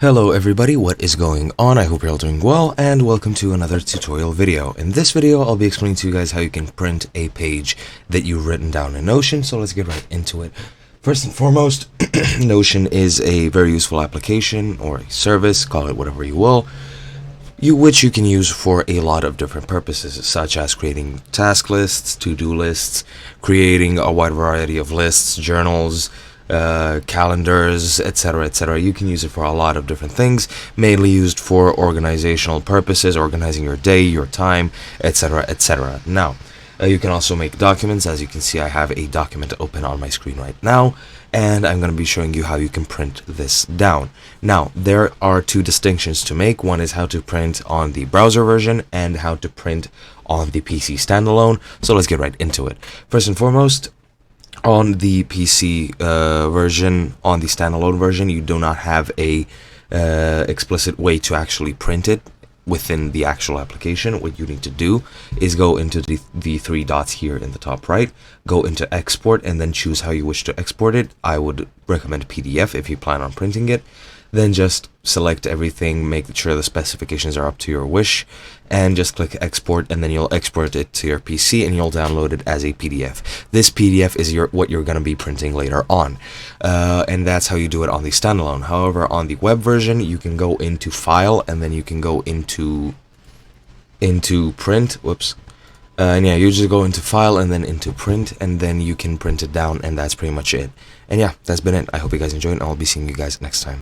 Hello everybody, what is going on? I hope you're all doing well, and welcome to another tutorial video. In this video, I'll be explaining to you guys how you can print a page that you've written down in Notion, so let's get right into it. First and foremost, Notion is a very useful application or a service, call it whatever you will, which you can use for a lot of different purposes, such as creating task lists, to-do lists, creating a wide variety of lists, journals, calendars, etc., etc. You can use it for a lot of different things, mainly used for organizational purposes, organizing your day, your time, etc., etc. Now, you can also make documents. As you can see, I have a document open on my screen right now, and I'm going to be showing you how you can print this down. Now, there are two distinctions to make. One is how to print on the browser version and how to print on the PC standalone. So let's get right into it. First and foremost, on the PC version, on the standalone version, you do not have a explicit way to actually print it within the actual application. What you need to do is go into the three dots here in the top right, go into export, and then choose how you wish to export it. I would recommend PDF if you plan on printing it. Then just select everything, make sure the specifications are up to your wish, and just click export, and then you'll export it to your PC and you'll download it as a PDF. This PDF is what you're going to be printing later on, and that's how you do it on the standalone. However, on the web version, you can go into File, and then you can go into Print. And yeah, you just go into File and then into Print, and then you can print it down, and that's pretty much it. And yeah, that's been it. I hope you guys enjoyed, and I'll be seeing you guys next time.